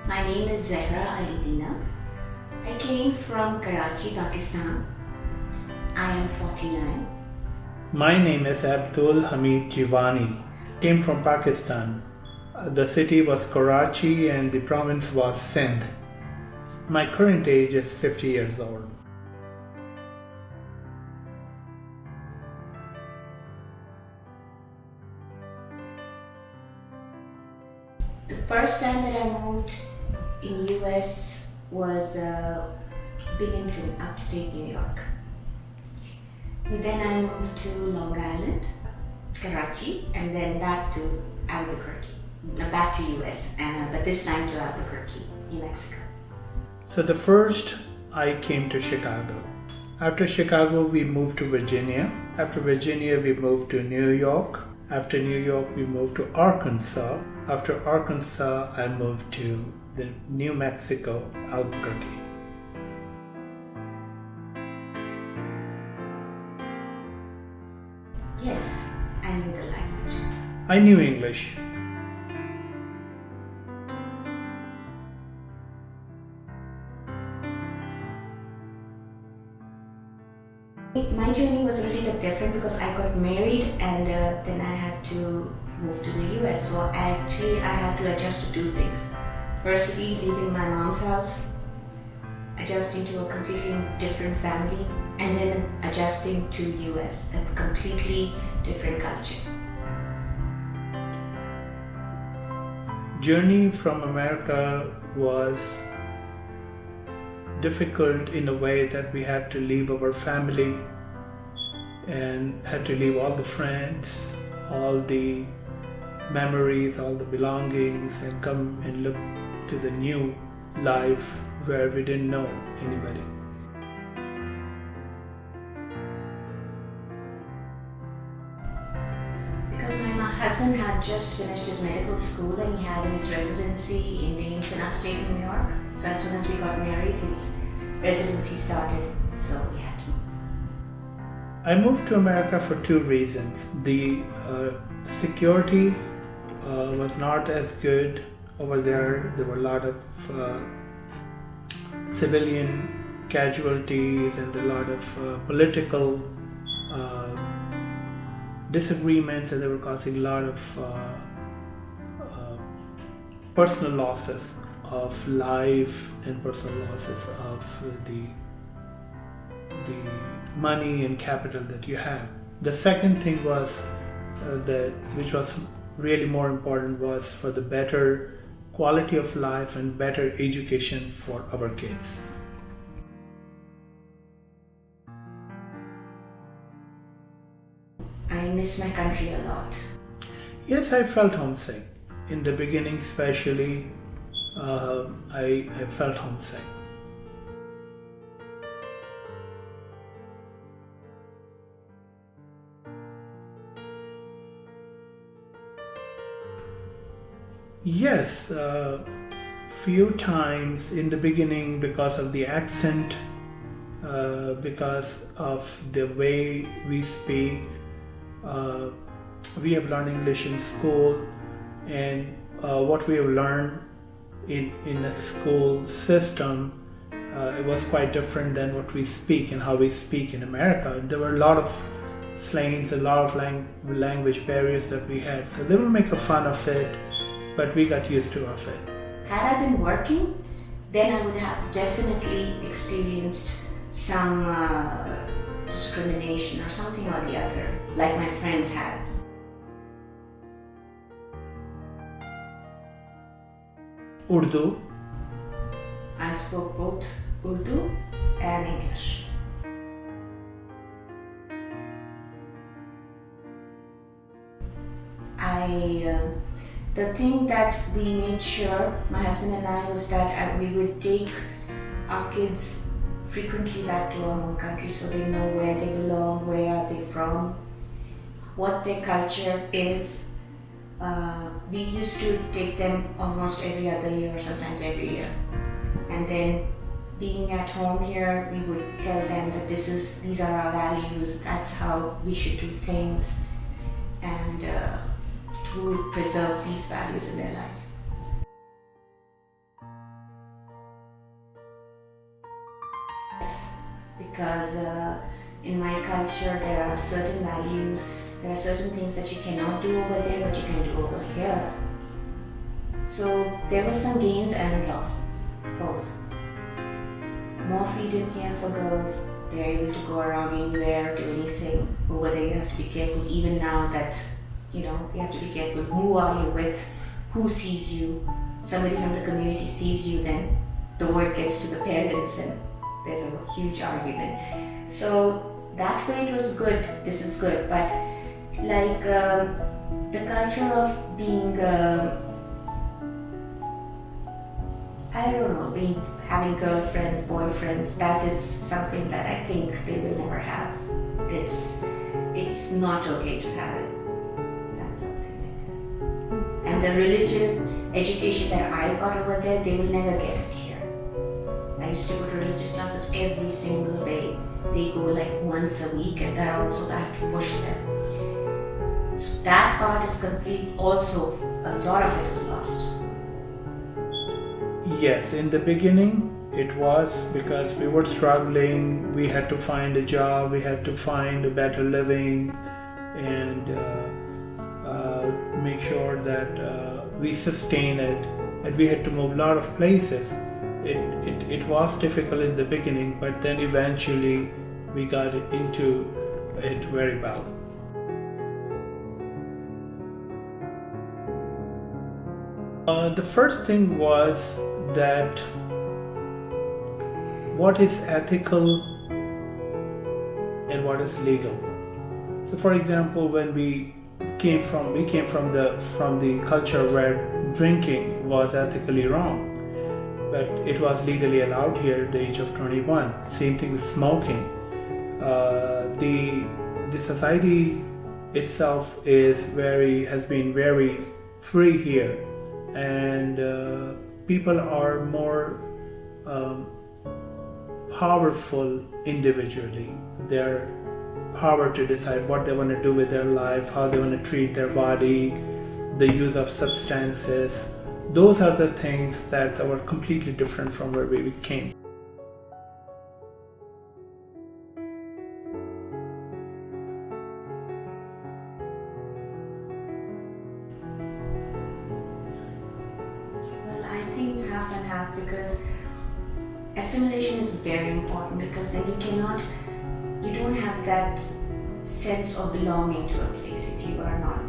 My name is Zahra Alidina. I came from Karachi, Pakistan. I am 49. My name is Abdul Hamid Jivani. Came from Pakistan. The city was Karachi and the province was Sindh. My current age is 50 years old. The first time that I moved in US was Billington, upstate New York. Then I moved to Long Island, Karachi, and then back to Albuquerque. Back to US, but this time to Albuquerque, New Mexico. So the first I came to Chicago. After Chicago we moved to Virginia. After Virginia we moved to New York. After New York we moved to Arkansas. After Arkansas I moved to the New Mexico, Albuquerque. Yes, I knew the language. I knew English. My journey was a little bit different because I got married and then I had to move to the US. So I had to adjust to two things. Firstly, leaving my mom's house, adjusting to a completely different family, and then adjusting to US, a completely different culture. Journey from America was difficult in a way that we had to leave our family and had to leave all the friends, all the memories, all the belongings, and come and look to the new life where we didn't know anybody. Because my husband had just finished his medical school and he had his residency in Binghamton, upstate New York. So as soon as we got married, his residency started. So we had to move. I moved to America for two reasons. The security was not as good over there. There were a lot of civilian casualties and a lot of political disagreements, and they were causing a lot of personal losses of life and personal losses of the money and capital that you have. The second thing was which was really more important, was for the better quality of life and better education for our kids. I miss my country a lot. Yes, I felt homesick. In the beginning especially, I felt homesick. Yes, few times in the beginning because of the accent, because of the way we speak. We have learned English in school, and what we have learned in a school system, it was quite different than what we speak and how we speak in America. There were a lot of slangs, a lot of language barriers that we had, so they will make a fun of it, but we got used to it. Had I been working, then I would have definitely experienced some discrimination or something or the other, like my friends had. Urdu. I spoke both Urdu and English. The thing that we made sure, my husband and I, was that we would take our kids frequently back to our home country so they know where they belong, where are they from, what their culture is. We used to take them almost every other year, sometimes every year. And then being at home here, we would tell them that these are our values, that's how we should do things, and we would preserve these values in their lives. because in my culture there are certain values, there are certain things that you cannot do over there but you can do over here. So there were some gains and losses, both. More freedom here for girls, they're able to go around anywhere, do anything. Over there you have to be careful, even now that, you have to be careful who are you with, who sees you. Somebody from the community sees you, then the word gets to the parents and there's a huge argument. So that way it was good, this is good, but like the culture of being, having girlfriends, boyfriends, that is something that I think they will never have. It's not okay to have it. That's something like that. And the religion education that I got over there, they will never get it here. I used to go to religious classes every single day. They go like once a week, and that also I have to push them. So that part is complete. Also, a lot of it is lost. Yes, in the beginning it was because we were struggling, we had to find a job, we had to find a better living and make sure that we sustain it, and we had to move a lot of places. It was difficult in the beginning, but then eventually we got into it very well. The first thing was that what is ethical and what is legal. So, for example, when we came from the culture where drinking was ethically wrong, but it was legally allowed here at the age of 21. Same thing with smoking. The society itself has been very free here. And people are more powerful individually. Their power to decide what they want to do with their life, how they want to treat their body, the use of substances. Those are the things that are completely different from where we came. Half and half, because assimilation is very important, because then you don't have that sense of belonging to a place if you are not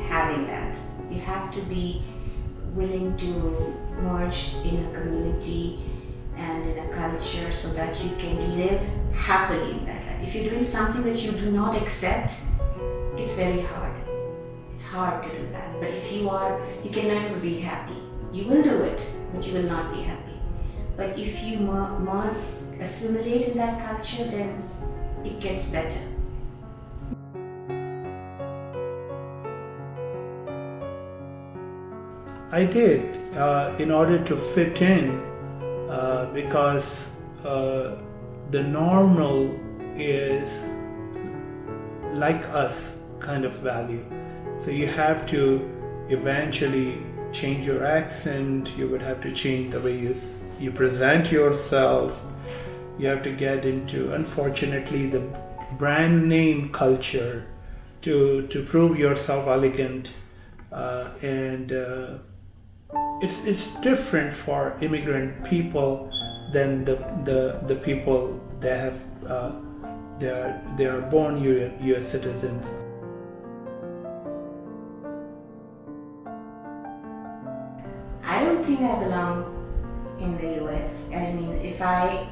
having that. You have to be willing to merge in a community and in a culture so that you can live happily in that life. If you're doing something that you do not accept, it's very hard. It's hard to do that. But if you can never be happy. You will do it, but you will not be happy. But if you more assimilate in that culture, then it gets better. I did, in order to fit in, because the normal is like us kind of value. So you have to eventually change your accent, you would have to change the way you present yourself. You have to get into, unfortunately, the brand name culture to prove yourself elegant, and it's different for immigrant people than the people that have they are born U.S. citizens. I don't think I belong in the US. I mean, if I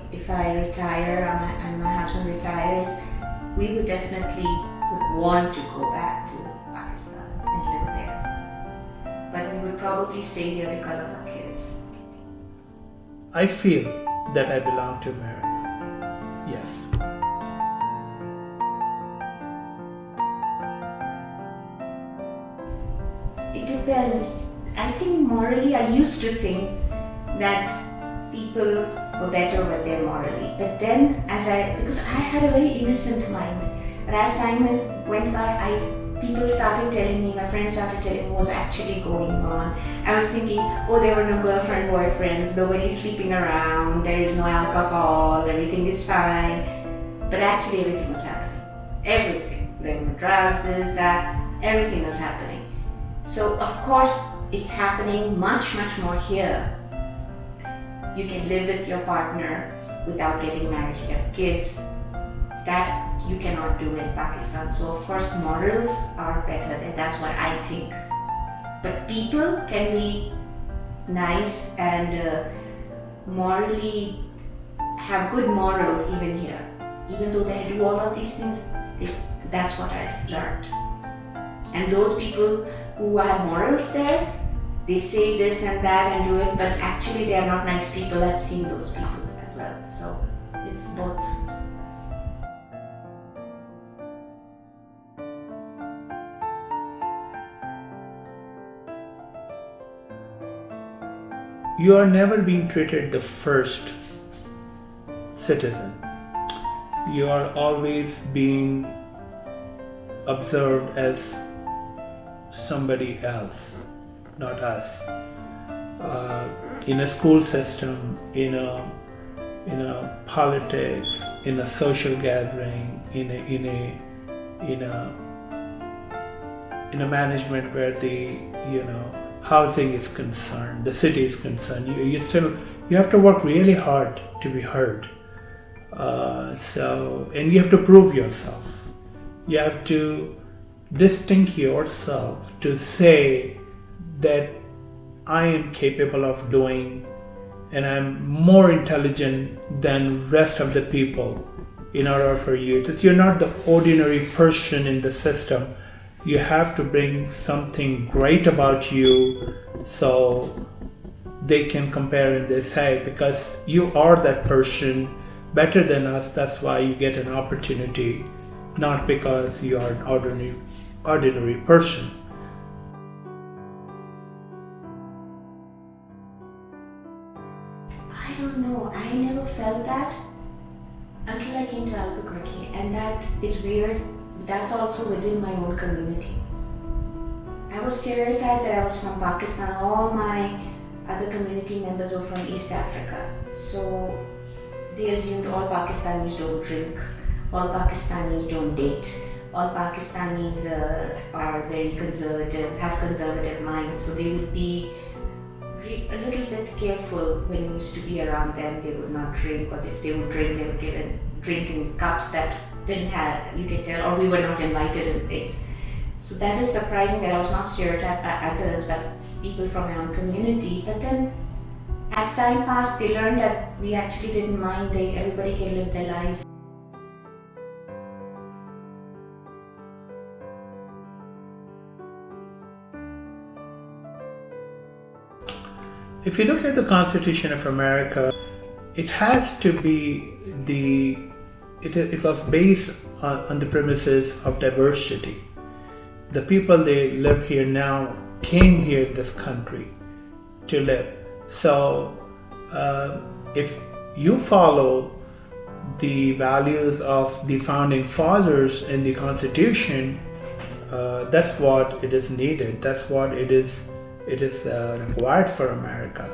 retire and my husband retires, we would definitely want to go back to Pakistan and live there. But we would probably stay here because of our kids. I feel that I belong to America. Yes. It depends. I think morally, I used to think that people were better over there morally. But then, because I had a very innocent mind, but as time went by, people started telling me, my friends started telling me what's actually going on. I was thinking, oh, there were no girlfriend, boyfriends, nobody's sleeping around, there is no alcohol, everything is fine. but actually everything was happening. Everything. There were drugs, this, that, everything was happening. So of course it's happening much more here. You can live with your partner without getting married, you have kids. That you cannot do in Pakistan. So of course morals are better, and that's what I think. But people can be nice and morally have good morals even here. Even though they do all of these things, that's what I learned. And those people who have morals there, they say this and that and do it, but actually they are not nice people. I've seen those people as well. So it's both. You are never being treated the first citizen. You are always being observed as somebody else, not us. In a school system, in a politics, in a social gathering, in a management where the housing is concerned, the city is concerned, you have to work really hard to be heard. And you have to prove yourself. You have to distinct yourself to say that I am capable of doing, and I'm more intelligent than rest of the people. In order for you, you're not the ordinary person in the system. You have to bring something great about you so they can compare and they say, because you are that person better than us, that's why you get an opportunity, not because you are an ordinary person. I don't know, I never felt that until I came to Albuquerque, and that is weird. That's also within my own community. I was stereotyped that I was from Pakistan. All my other community members were from East Africa. So they assumed all Pakistanis don't drink, all Pakistanis don't date, all Pakistanis are very conservative, have conservative minds. So they would be a little bit careful when you used to be around them. They would not drink, or if they would drink, they would get a drink in cups that didn't have, you can tell, or we were not invited and things. So that is surprising that I was not stereotyped by others, but people from my own community. But then as time passed, they learned that we actually didn't mind. Everybody can live their lives. If you look at the Constitution of America, it has to be it was based on the premises of diversity. The people they live here now came here in this country to live. So if you follow the values of the founding fathers in the Constitution, that's what it is needed. That's what it is required for America.